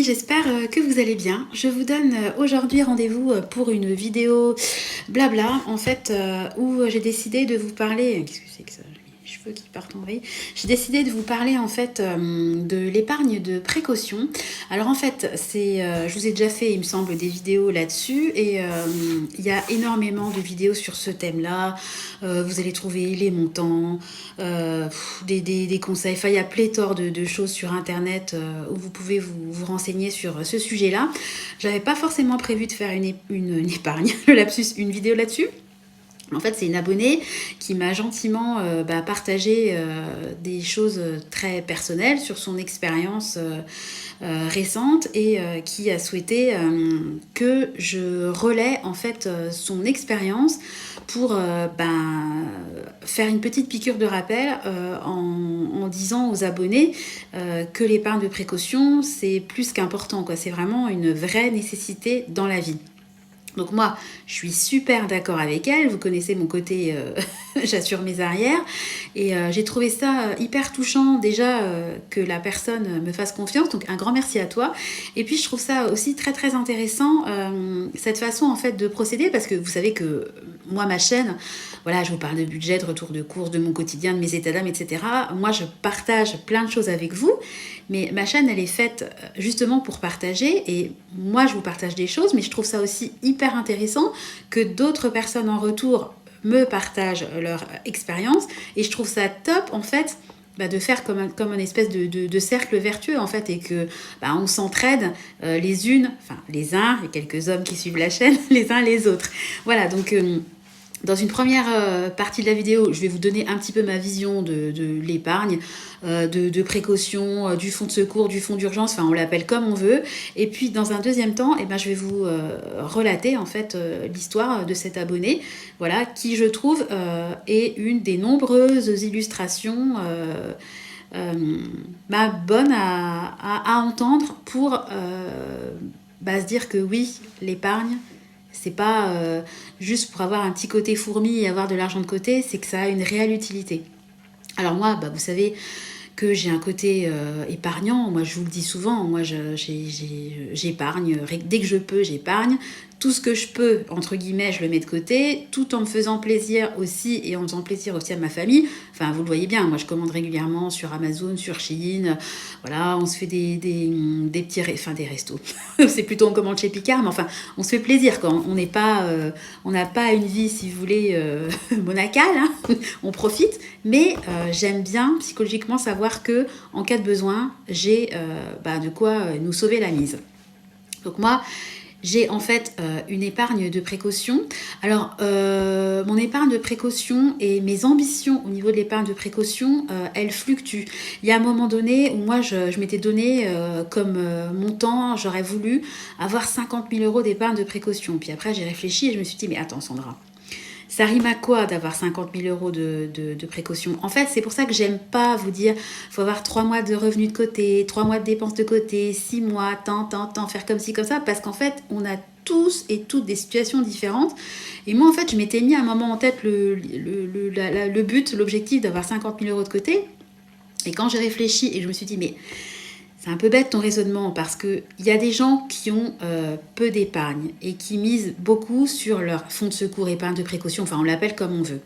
j'espère que vous allez bien. Je vous donne aujourd'hui rendez-vous pour une vidéo blabla, en fait, où j'ai décidé de vous parler... Qu'est-ce que c'est que ça? J'ai les cheveux qui partent en vrille. J'ai décidé de vous parler, en fait, de l'épargne de précaution. Alors, en fait, je vous ai déjà fait, il me semble, des vidéos là-dessus, et il y a énormément de vidéos sur ce thème-là. Vous allez trouver les montants, des conseils. Enfin, il y a pléthore de choses sur Internet où vous pouvez vous renseigner sur ce sujet-là. J'avais pas forcément prévu de faire une épargne, le lapsus, une vidéo là-dessus. En fait, c'est une abonnée qui m'a gentiment partagé des choses très personnelles sur son expérience récente et qui a souhaité que je relaie en fait son expérience pour faire une petite piqûre de rappel en disant aux abonnés que l'épargne de précaution, c'est plus qu'important, quoi. C'est vraiment une vraie nécessité dans la vie. Donc moi, je suis super d'accord avec elle. Vous connaissez mon côté j'assure mes arrières. Et j'ai trouvé ça hyper touchant déjà que la personne me fasse confiance. Donc un grand merci à toi. Et puis je trouve ça aussi très très intéressant cette façon en fait de procéder, parce que vous savez que moi, ma chaîne, voilà, je vous parle de budget, de retour de course, de mon quotidien, de mes états d'âme, etc. Moi, je partage plein de choses avec vous. Mais ma chaîne, elle est faite justement pour partager. Et moi, je vous partage des choses, mais je trouve ça aussi hyper intéressant que d'autres personnes en retour me partagent leur expérience. Et je trouve ça top, en fait, de faire comme un espèce de cercle vertueux, en fait, et que on s'entraide les unes, enfin les uns, il y a quelques hommes qui suivent la chaîne, les uns les autres. Voilà, donc... dans une première partie de la vidéo, je vais vous donner un petit peu ma vision de l'épargne, de précaution, du fonds de secours, du fonds d'urgence, enfin on l'appelle comme on veut. Et puis dans un deuxième temps, je vais vous relater en fait l'histoire de cet abonné, voilà, qui je trouve est une des nombreuses illustrations bonnes à entendre pour se dire que oui, l'épargne, c'est pas juste pour avoir un petit côté fourmi et avoir de l'argent de côté, c'est que ça a une réelle utilité. Alors moi, vous savez que j'ai un côté épargnant. Moi, je vous le dis souvent, moi, j'épargne. Dès que je peux, j'épargne. Tout ce que je peux, entre guillemets, je le mets de côté, tout en me faisant plaisir aussi et en faisant plaisir aussi à ma famille. Enfin, vous le voyez bien, moi, je commande régulièrement sur Amazon, sur Shein. Voilà, on se fait des petits... des restos. C'est plutôt on commande chez Picard, mais enfin, on se fait plaisir quand on n'est pas... on n'a pas une vie, si vous voulez, monacale. Hein. On profite. Mais j'aime bien, psychologiquement, savoir que en cas de besoin, j'ai de quoi nous sauver la mise. Donc moi... j'ai en fait une épargne de précaution. Alors, mon épargne de précaution et mes ambitions au niveau de l'épargne de précaution, elles fluctuent. Il y a un moment donné où moi, je m'étais donné comme montant, j'aurais voulu avoir 50 000 € d'épargne de précaution. Puis après, j'ai réfléchi et je me suis dit, mais attends Sandra, ça rime à quoi d'avoir 50 000 € de précaution? En fait, c'est pour ça que j'aime pas vous dire faut avoir 3 mois de revenus de côté, 3 mois de dépenses de côté, 6 mois, tant, faire comme ci, comme ça, parce qu'en fait, on a tous et toutes des situations différentes. Et moi, en fait, je m'étais mis à un moment en tête le but, l'objectif d'avoir 50 000 € de côté. Et quand j'ai réfléchi et je me suis dit, mais... c'est un peu bête ton raisonnement, parce qu'il y a des gens qui ont peu d'épargne et qui misent beaucoup sur leur fonds de secours, épargne de précaution, enfin on l'appelle comme on veut.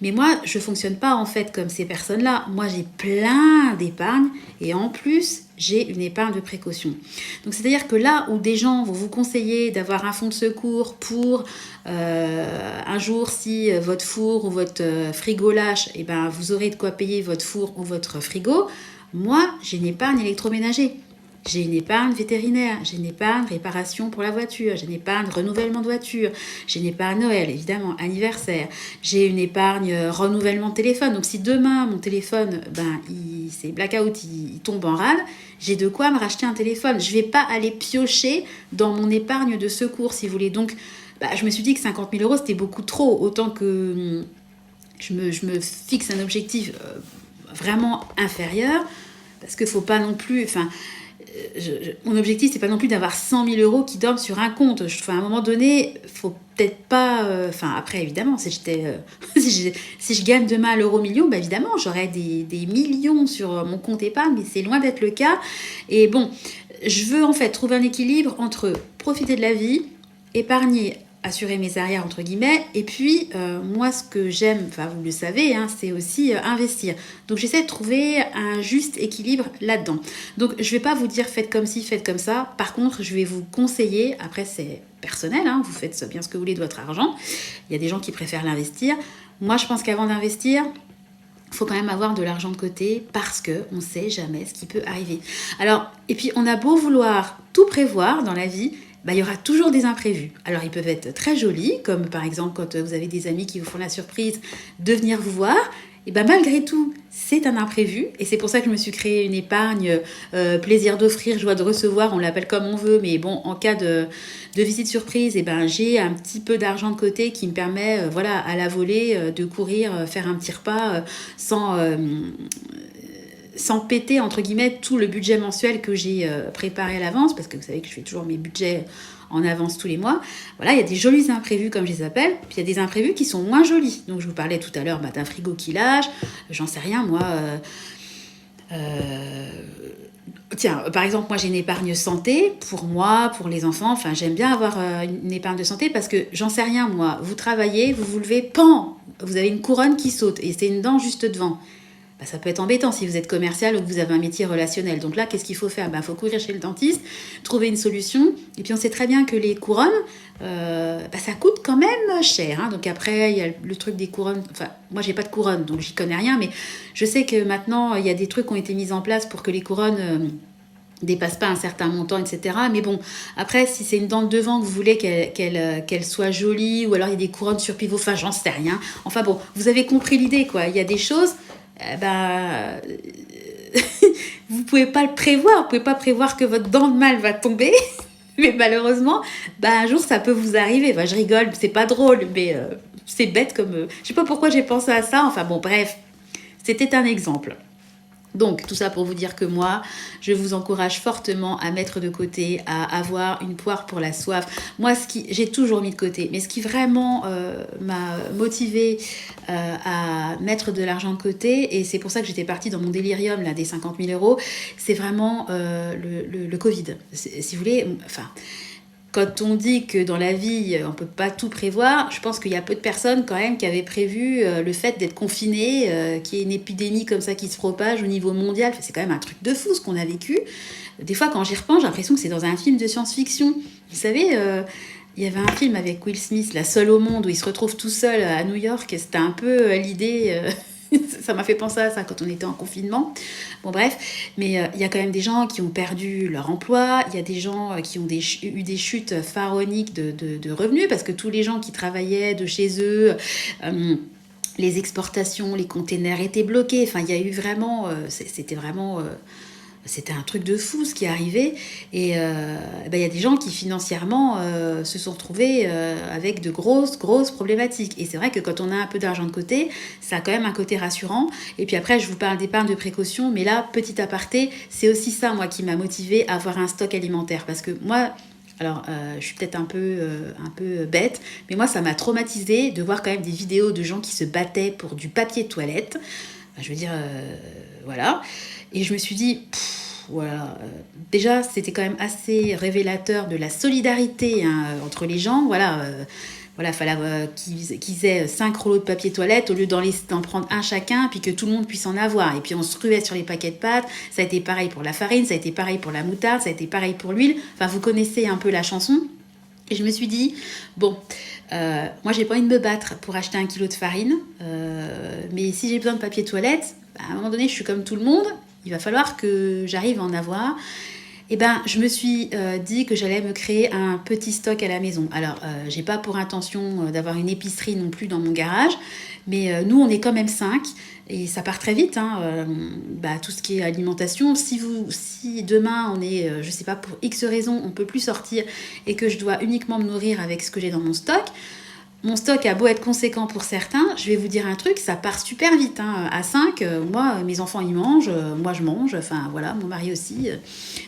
Mais moi, je ne fonctionne pas en fait comme ces personnes-là. Moi, j'ai plein d'épargne et en plus, j'ai une épargne de précaution. Donc c'est-à-dire que là où des gens vont vous conseiller d'avoir un fonds de secours pour un jour, si votre four ou votre frigo lâche, vous aurez de quoi payer votre four ou votre frigo. Moi, j'ai une épargne électroménager, j'ai une épargne vétérinaire, j'ai une épargne réparation pour la voiture, j'ai une épargne renouvellement de voiture, j'ai une épargne Noël, évidemment, anniversaire, j'ai une épargne renouvellement de téléphone. Donc si demain, mon téléphone, c'est blackout, il tombe en rade, j'ai de quoi me racheter un téléphone. Je ne vais pas aller piocher dans mon épargne de secours, si vous voulez. Donc, je me suis dit que 50 000 €, c'était beaucoup trop. Autant que je me fixe un objectif vraiment inférieur, parce qu'il ne faut pas non plus... mon objectif, c'est pas non plus d'avoir 100 000 € qui dorment sur un compte. À un moment donné, faut peut-être pas... après, évidemment, si je gagne demain l'euro million, évidemment, j'aurai des millions sur mon compte épargne, mais c'est loin d'être le cas. Et bon, je veux en fait trouver un équilibre entre profiter de la vie, épargner, assurer mes arrières entre guillemets, et puis moi ce que j'aime, enfin vous le savez, hein, c'est aussi investir. Donc j'essaie de trouver un juste équilibre là-dedans. Donc je vais pas vous dire faites comme ci, faites comme ça. Par contre je vais vous conseiller, après c'est personnel, hein, vous faites bien ce que vous voulez de votre argent. Il y a des gens qui préfèrent l'investir. Moi je pense qu'avant d'investir, il faut quand même avoir de l'argent de côté parce qu'on ne sait jamais ce qui peut arriver. Alors, et puis on a beau vouloir tout prévoir dans la vie, il y aura toujours des imprévus. Alors ils peuvent être très jolis, comme par exemple quand vous avez des amis qui vous font la surprise de venir vous voir. Et malgré tout, c'est un imprévu. Et c'est pour ça que je me suis créé une épargne, plaisir d'offrir, joie de recevoir, on l'appelle comme on veut. Mais bon, en cas de visite surprise, j'ai un petit peu d'argent de côté qui me permet, à la volée, de courir, faire un petit repas sans péter, entre guillemets, tout le budget mensuel que j'ai préparé à l'avance, parce que vous savez que je fais toujours mes budgets en avance tous les mois. Voilà, il y a des jolis imprévus, comme je les appelle, puis il y a des imprévus qui sont moins jolis. Donc, je vous parlais tout à l'heure d'un frigo qui lâche, j'en sais rien, moi... Tiens, par exemple, moi j'ai une épargne santé pour moi, pour les enfants. Enfin, j'aime bien avoir une épargne de santé parce que j'en sais rien, moi. Vous travaillez, vous vous levez, pan, vous avez une couronne qui saute et c'est une dent juste devant. Ça peut être embêtant si vous êtes commercial ou que vous avez un métier relationnel. Donc là, qu'est-ce qu'il faut faire ? Faut courir chez le dentiste, trouver une solution. Et puis on sait très bien que les couronnes, ça coûte quand même cher. Hein. Donc après, il y a le truc des couronnes. Enfin, moi, j'ai pas de couronne, donc j'y connais rien. Mais je sais que maintenant, il y a des trucs qui ont été mis en place pour que les couronnes... dépasse pas un certain montant, etc. Mais bon, après, si c'est une dent de devant que vous voulez qu'elle soit jolie, ou alors il y a des couronnes sur pivot, enfin, j'en sais rien. Enfin bon, vous avez compris l'idée, quoi. Il y a des choses, vous pouvez pas le prévoir. Vous pouvez pas prévoir que votre dent de mal va tomber. Mais malheureusement, un jour, ça peut vous arriver. Je rigole, c'est pas drôle, mais c'est bête comme... je sais pas pourquoi j'ai pensé à ça. Enfin bon, bref, c'était un exemple. Donc, tout ça pour vous dire que moi, je vous encourage fortement à mettre de côté, à avoir une poire pour la soif. Moi, j'ai toujours mis de côté, mais ce qui vraiment m'a motivée à mettre de l'argent de côté, et c'est pour ça que j'étais partie dans mon délirium là, des 50 000 euros, c'est vraiment le Covid. Si vous voulez, enfin... Quand on dit que dans la vie, on ne peut pas tout prévoir, je pense qu'il y a peu de personnes quand même qui avaient prévu le fait d'être confiné, qu'il y ait une épidémie comme ça qui se propage au niveau mondial. C'est quand même un truc de fou ce qu'on a vécu. Des fois, quand j'y repense, j'ai l'impression que c'est dans un film de science-fiction. Vous savez, il y avait un film avec Will Smith, La Seule au monde, où il se retrouve tout seul à New York. Et c'était un peu l'idée... ça m'a fait penser à ça quand on était en confinement. Bon bref, mais il y a quand même des gens qui ont perdu leur emploi, il y a des gens qui ont eu des chutes pharaoniques de revenus, parce que tous les gens qui travaillaient de chez eux, les exportations, les containers étaient bloqués. Enfin, il y a eu vraiment... c'était vraiment... c'était un truc de fou ce qui est arrivé. Et il y a des gens qui financièrement se sont retrouvés avec de grosses problématiques. Et c'est vrai que quand on a un peu d'argent de côté, ça a quand même un côté rassurant. Et puis après, je vous parle d'épargne de précaution. Mais là, petit aparté, c'est aussi ça, moi, qui m'a motivée à avoir un stock alimentaire. Parce que moi... Alors, je suis peut-être un peu bête, mais moi, ça m'a traumatisée de voir quand même des vidéos de gens qui se battaient pour du papier de toilette. Je veux dire, voilà. Et je me suis dit, voilà, déjà, c'était quand même assez révélateur de la solidarité entre les gens. Voilà, il fallait qu'ils aient 5 rouleaux de papier toilette au lieu d'en prendre un chacun, puis que tout le monde puisse en avoir. Et puis on se ruait sur les paquets de pâtes. Ça a été pareil pour la farine, ça a été pareil pour la moutarde, ça a été pareil pour l'huile. Enfin, vous connaissez un peu la chanson. Et je me suis dit, bon, moi j'ai pas envie de me battre pour acheter 1 kilo de farine, mais si j'ai besoin de papier toilette, à un moment donné, je suis comme tout le monde, il va falloir que j'arrive à en avoir. Et je me suis dit que j'allais me créer un petit stock à la maison. Alors, j'ai pas pour intention d'avoir une épicerie non plus dans mon garage, mais nous, on est quand même 5, et ça part très vite, tout ce qui est alimentation. Si demain, on est, je sais pas, pour X raisons, on peut plus sortir, et que je dois uniquement me nourrir avec ce que j'ai dans mon stock, mon stock a beau être conséquent pour certains, je vais vous dire un truc, ça part super vite. À 5, moi, mes enfants, ils mangent, moi, je mange, enfin, voilà, mon mari aussi.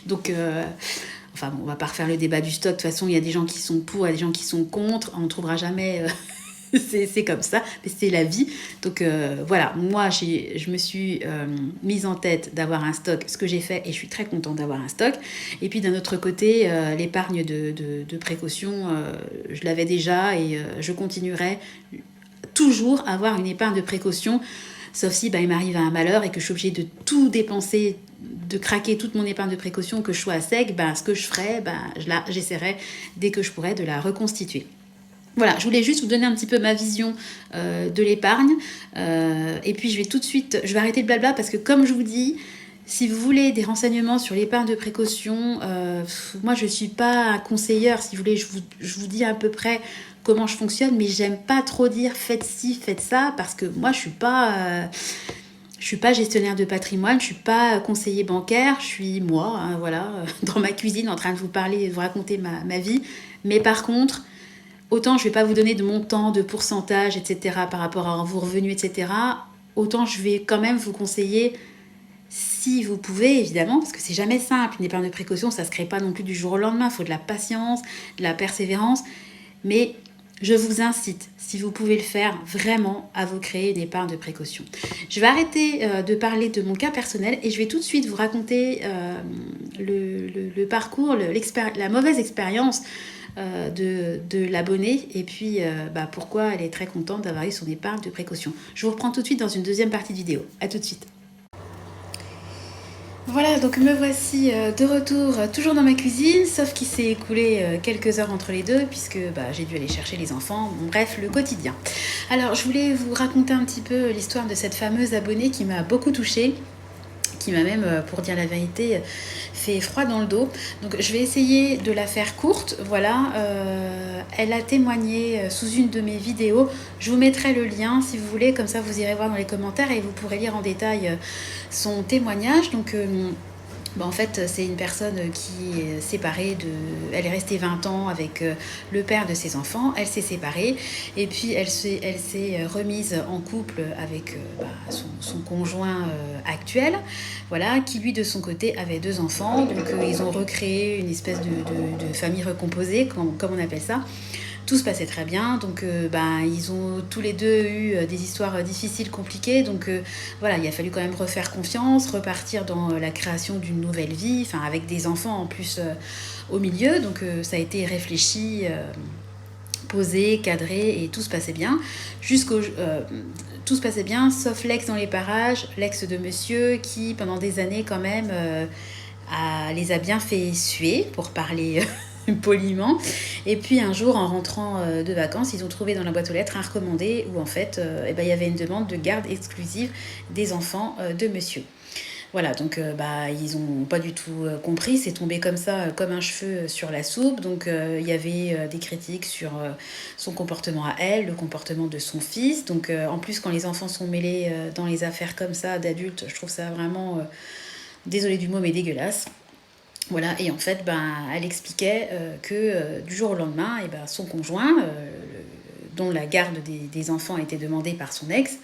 Donc, on va pas refaire le débat du stock. De toute façon, il y a des gens qui sont pour, il y a des gens qui sont contre. On ne trouvera jamais c'est comme ça, mais c'est la vie. Donc voilà, moi je me suis mise en tête d'avoir un stock, ce que j'ai fait, et je suis très contente d'avoir un stock. Et puis d'un autre côté, l'épargne de précaution, je l'avais déjà et je continuerai toujours à avoir une épargne de précaution, sauf si il m'arrive un malheur et que je suis obligée de tout dépenser, de craquer toute mon épargne de précaution, que je sois à sec, ce que je ferai, j'essaierai dès que je pourrai de la reconstituer. Voilà, je voulais juste vous donner un petit peu ma vision de l'épargne. Et puis je vais tout de suite, je vais arrêter le blabla parce que comme je vous dis, si vous voulez des renseignements sur l'épargne de précaution, moi je ne suis pas conseillère, si vous voulez, je vous dis à peu près comment je fonctionne, mais j'aime pas trop dire faites ci, faites ça, parce que moi je suis pas gestionnaire de patrimoine, je suis pas conseiller bancaire, je suis moi, hein, voilà, dans ma cuisine en train de vous parler et de vous raconter ma vie. Mais par contre, autant je vais pas vous donner de montant, de pourcentage, etc. par rapport à vos revenus, etc. Autant je vais quand même vous conseiller, si vous pouvez, évidemment, parce que c'est jamais simple, une épargne de précaution, ça se crée pas non plus du jour au lendemain, il faut de la patience, de la persévérance, mais je vous incite, si vous pouvez le faire, vraiment à vous créer une épargne de précaution. Je vais arrêter de parler de mon cas personnel et je vais tout de suite vous raconter le parcours, la mauvaise expérience de l'abonné et puis pourquoi elle est très contente d'avoir eu son épargne de précaution. Je vous reprends tout de suite dans une deuxième partie de vidéo. À tout de suite. Voilà, donc me voici de retour, toujours dans ma cuisine, sauf qu'il s'est écoulé quelques heures entre les deux, puisque j'ai dû aller chercher les enfants, bon, bref, le quotidien. Alors, je voulais vous raconter un petit peu l'histoire de cette fameuse abonnée qui m'a beaucoup touchée, qui m'a même, pour dire la vérité, fait froid dans le dos. Donc je vais essayer de la faire courte. Voilà, elle a témoigné sous une de mes vidéos. Je vous mettrai le lien si vous voulez, comme ça vous irez voir dans les commentaires et vous pourrez lire en détail son témoignage. Donc en fait, c'est une personne qui est séparée elle est restée 20 ans avec le père de ses enfants. Elle s'est séparée et puis elle s'est remise en couple avec son conjoint actuel, voilà, qui lui de son côté avait 2 enfants. Donc ils ont recréé une espèce de famille recomposée, comme on appelle ça. Tout se passait très bien, donc ils ont tous les deux eu des histoires difficiles, compliquées, donc voilà, il a fallu quand même refaire confiance, repartir dans la création d'une nouvelle vie, avec des enfants en plus au milieu, donc ça a été réfléchi, posé, cadré, et tout se passait bien, tout se passait bien, sauf l'ex dans les parages, l'ex de monsieur, qui pendant des années quand même les a bien fait suer, pour parler poliment. Et puis un jour, en rentrant de vacances, ils ont trouvé dans la boîte aux lettres un recommandé où en fait il y avait une demande de garde exclusive des enfants de monsieur. Voilà, donc ils n'ont pas du tout compris, c'est tombé comme ça, comme un cheveu sur la soupe. Donc il y avait des critiques sur son comportement à elle, le comportement de son fils. Donc en plus, quand les enfants sont mêlés dans les affaires comme ça d'adultes, je trouve ça vraiment, désolée du mot, mais dégueulasse. Voilà, et en fait, elle expliquait que du jour au lendemain, son conjoint, dont la garde des enfants a été demandée par son ex,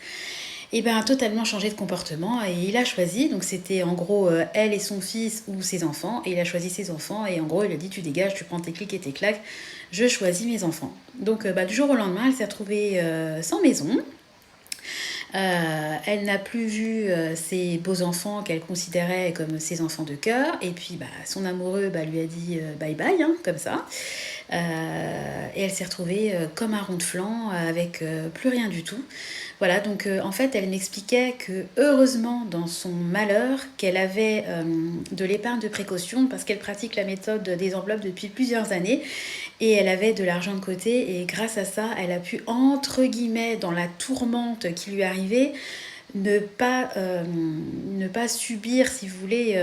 a totalement changé de comportement et il a choisi, donc c'était en gros elle et son fils ou ses enfants, et il a choisi ses enfants et en gros il a dit tu dégages, tu prends tes clics et tes claques, je choisis mes enfants. Donc du jour au lendemain, elle s'est retrouvée sans maison. Elle n'a plus vu ses beaux enfants qu'elle considérait comme ses enfants de cœur, et puis son amoureux lui a dit bye bye, hein, comme ça, et elle s'est retrouvée comme un rond de flanc avec plus rien du tout. Voilà, donc en fait elle m'expliquait que heureusement dans son malheur qu'elle avait de l'épargne de précaution, parce qu'elle pratique la méthode des enveloppes depuis plusieurs années, et elle avait de l'argent de côté, et grâce à ça elle a pu, entre guillemets, dans la tourmente qui lui arrivait, ne pas subir, si vous voulez,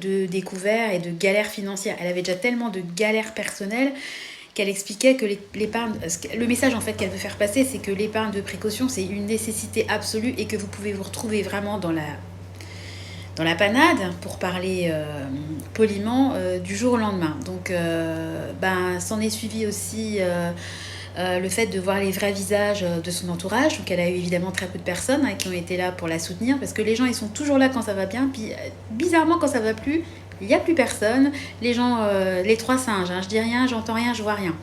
de découvertes et de galères financières. Elle avait déjà tellement de galères personnelles qu'elle expliquait que l'épargne, le message en fait qu'elle veut faire passer, c'est que l'épargne de précaution, c'est une nécessité absolue et que vous pouvez vous retrouver vraiment dans la panade, pour parler poliment, du jour au lendemain. Donc s'en est suivi aussi le fait de voir les vrais visages de son entourage. Donc elle a eu évidemment très peu de personnes qui ont été là pour la soutenir, parce que les gens ils sont toujours là quand ça va bien, puis bizarrement quand ça va plus, il n'y a plus personne. Les gens, les 3 singes, je dis rien, j'entends rien, je vois rien.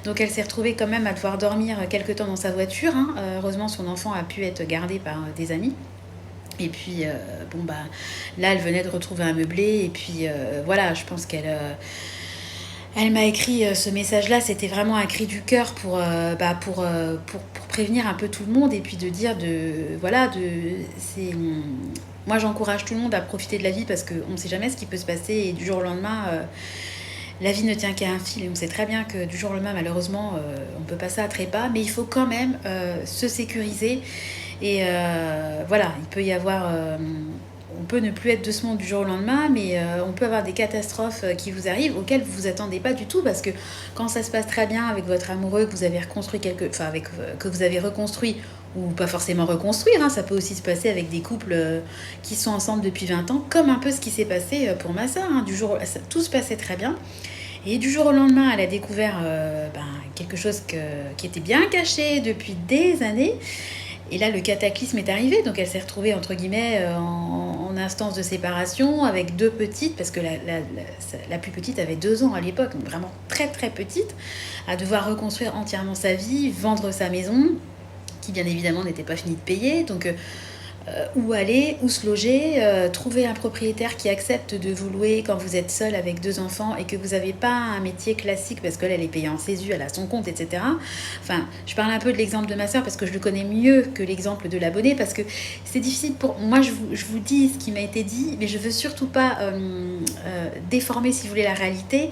Donc elle s'est retrouvée quand même à devoir dormir quelque temps dans sa voiture, hein. Heureusement, son enfant a pu être gardé par des amis. Et puis, là, elle venait de retrouver un meublé. Et puis, voilà, je pense elle m'a écrit ce message-là. C'était vraiment un cri du cœur pour prévenir un peu tout le monde. Et puis de dire moi, j'encourage tout le monde à profiter de la vie parce qu'on ne sait jamais ce qui peut se passer. Et du jour au lendemain, la vie ne tient qu'à un fil. Et on sait très bien que du jour au lendemain, malheureusement, on peut passer à trépas. Mais il faut quand même se sécuriser. Et voilà, il peut y avoir... on peut ne plus être de ce monde du jour au lendemain, mais on peut avoir des catastrophes qui vous arrivent auxquelles vous vous attendez pas du tout, parce que quand ça se passe très bien avec votre amoureux, que vous avez reconstruit que vous avez reconstruit, ou pas forcément reconstruire, hein, ça peut aussi se passer avec des couples qui sont ensemble depuis 20 ans, comme un peu ce qui s'est passé pour ma soeur, hein, tout se passait très bien. Et du jour au lendemain, elle a découvert quelque chose qui était bien caché depuis des années. Et là, le cataclysme est arrivé, donc elle s'est retrouvée, entre guillemets, en instance de séparation avec 2 petites, parce que la plus petite avait 2 ans à l'époque, donc vraiment très très petite, à devoir reconstruire entièrement sa vie, vendre sa maison, qui bien évidemment n'était pas finie de payer, donc où aller, où se loger, trouver un propriétaire qui accepte de vous louer quand vous êtes seul avec 2 enfants et que vous n'avez pas un métier classique parce qu'elle est payée en CESU, elle a son compte, etc. Enfin, je parle un peu de l'exemple de ma soeur parce que je le connais mieux que l'exemple de l'abonné, parce que c'est difficile pour moi. Je vous dis ce qui m'a été dit, mais je veux surtout pas déformer, si vous voulez, la réalité.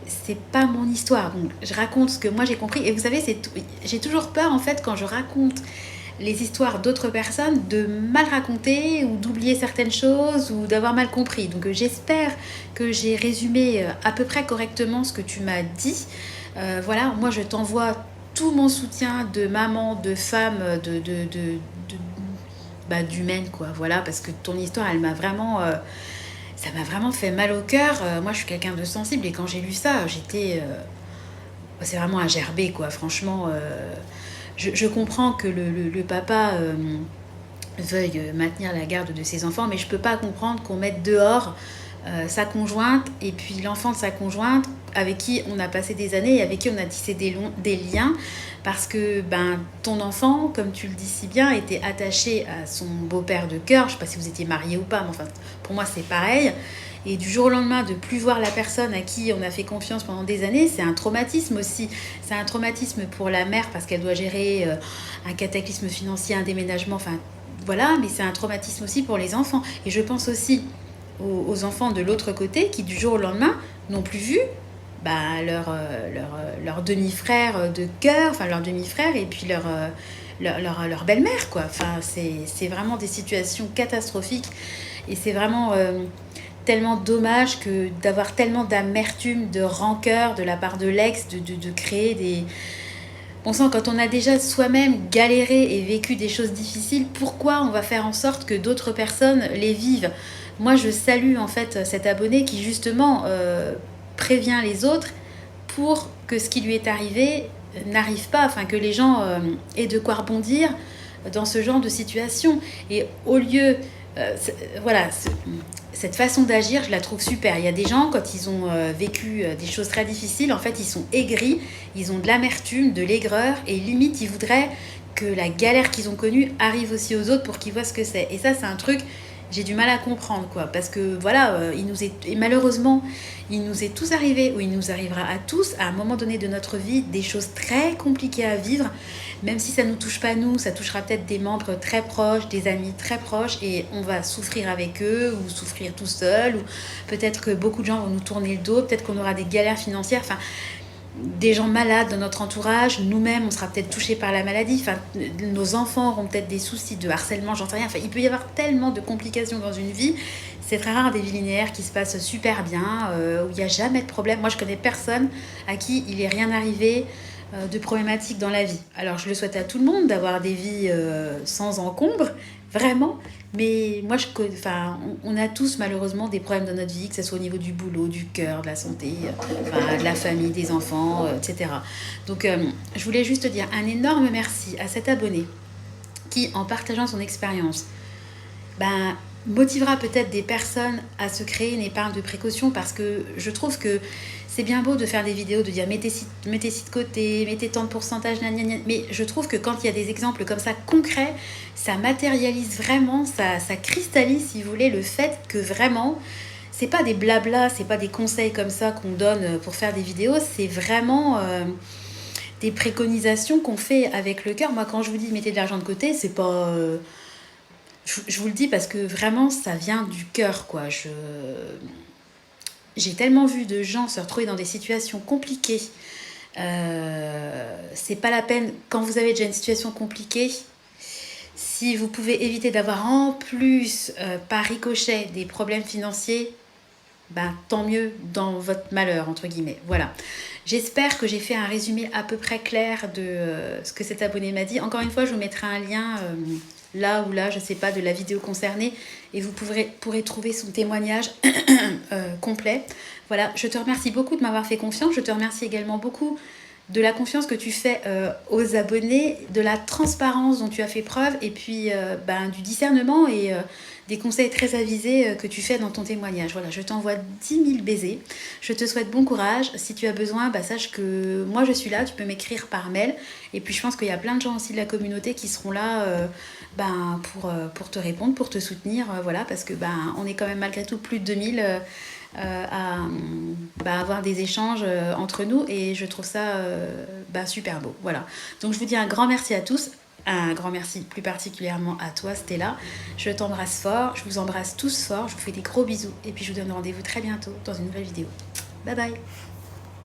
C'est pas mon histoire, donc je raconte ce que moi j'ai compris. Et vous savez, j'ai toujours peur en fait quand je raconte les histoires d'autres personnes de mal raconter ou d'oublier certaines choses ou d'avoir mal compris. Donc j'espère que j'ai résumé à peu près correctement ce que tu m'as dit. Voilà, moi je t'envoie tout mon soutien de maman, de femme, d'humaine, quoi. Voilà, parce que ton histoire, elle m'a vraiment... ça m'a vraiment fait mal au cœur. Moi, je suis quelqu'un de sensible et quand j'ai lu ça, c'est vraiment un gerbé, quoi. Franchement, je comprends que le papa veuille maintenir la garde de ses enfants, mais je peux pas comprendre qu'on mette dehors sa conjointe et puis l'enfant de sa conjointe avec qui on a passé des années et avec qui on a tissé des liens, parce que ton enfant, comme tu le dis si bien, était attaché à son beau-père de cœur. Je sais pas si vous étiez mariés ou pas, mais enfin pour moi c'est pareil. Et du jour au lendemain, de plus voir la personne à qui on a fait confiance pendant des années, c'est un traumatisme aussi. C'est un traumatisme pour la mère parce qu'elle doit gérer un cataclysme financier, un déménagement, enfin voilà, mais c'est un traumatisme aussi pour les enfants. Et je pense aussi aux enfants de l'autre côté qui, du jour au lendemain, n'ont plus vu leur demi-frère de cœur, enfin leur demi-frère et puis leur belle-mère, quoi. Enfin, c'est vraiment des situations catastrophiques et c'est vraiment tellement dommage que d'avoir tellement d'amertume, de rancœur de la part de l'ex, de créer des... On sent quand on a déjà soi-même galéré et vécu des choses difficiles, pourquoi on va faire en sorte que d'autres personnes les vivent? Moi, je salue en fait cet abonné qui justement prévient les autres pour que ce qui lui est arrivé n'arrive pas, enfin que les gens aient de quoi rebondir dans ce genre de situation. Et au lieu... cette façon d'agir, je la trouve super. Il y a des gens, quand ils ont vécu des choses très difficiles, en fait, ils sont aigris, ils ont de l'amertume, de l'aigreur, et limite, ils voudraient que la galère qu'ils ont connue arrive aussi aux autres pour qu'ils voient ce que c'est. Et ça, c'est un truc, j'ai du mal à comprendre, quoi. Parce que, voilà, et malheureusement, il nous est tous arrivé, ou il nous arrivera à tous, à un moment donné de notre vie, des choses très compliquées à vivre. Même si ça ne nous touche pas nous, ça touchera peut-être des membres très proches, des amis très proches, et on va souffrir avec eux, ou souffrir tout seul, ou peut-être que beaucoup de gens vont nous tourner le dos, peut-être qu'on aura des galères financières, enfin, des gens malades dans notre entourage, nous-mêmes, on sera peut-être touchés par la maladie, enfin, nos enfants auront peut-être des soucis de harcèlement, j'en sais rien, enfin, il peut y avoir tellement de complications dans une vie. C'est très rare des vies linéaires qui se passent super bien, où il n'y a jamais de problème. Moi, je connais personne à qui il n'est rien arrivé de problématiques dans la vie. Alors je le souhaite à tout le monde d'avoir des vies sans encombre, vraiment, mais moi on a tous malheureusement des problèmes dans notre vie, que ce soit au niveau du boulot, du cœur, de la santé, de la famille, des enfants, etc. Donc je voulais juste dire un énorme merci à cet abonné qui, en partageant son expérience, motivera peut-être des personnes à se créer une épargne de précaution, parce que je trouve que c'est bien beau de faire des vidéos, de dire mettez ci de côté, mettez tant de pourcentage, gna, gna, gna. Mais je trouve que quand il y a des exemples comme ça concrets, ça matérialise vraiment, ça cristallise, si vous voulez, le fait que vraiment, c'est pas des blablas, c'est pas des conseils comme ça qu'on donne pour faire des vidéos, c'est vraiment des préconisations qu'on fait avec le cœur. Moi, quand je vous dis mettez de l'argent de côté, c'est pas... je vous le dis parce que vraiment, ça vient du cœur, quoi. J'ai tellement vu de gens se retrouver dans des situations compliquées. C'est pas la peine, quand vous avez déjà une situation compliquée, si vous pouvez éviter d'avoir en plus, par ricochet, des problèmes financiers, ben, tant mieux dans votre malheur, entre guillemets. Voilà. J'espère que j'ai fait un résumé à peu près clair de ce que cet abonné m'a dit. Encore une fois, je vous mettrai un lien là ou là, je ne sais pas, de la vidéo concernée et vous pourrez trouver son témoignage complet. Voilà, je te remercie beaucoup de m'avoir fait confiance. Je te remercie également beaucoup de la confiance que tu fais aux abonnés, de la transparence dont tu as fait preuve et puis du discernement et des conseils très avisés que tu fais dans ton témoignage. Voilà, je t'envoie 10 000 baisers. Je te souhaite bon courage. Si tu as besoin, sache que moi je suis là. Tu peux m'écrire par mail. Et puis je pense qu'il y a plein de gens aussi de la communauté qui seront là pour te répondre, pour te soutenir. Voilà, parce que on est quand même malgré tout plus de 2000 à avoir des échanges entre nous et je trouve ça super beau. Voilà. Donc je vous dis un grand merci à tous. Un grand merci plus particulièrement à toi Stella. Je t'embrasse fort, je vous embrasse tous fort, je vous fais des gros bisous et puis je vous donne rendez-vous très bientôt dans une nouvelle vidéo. Bye bye.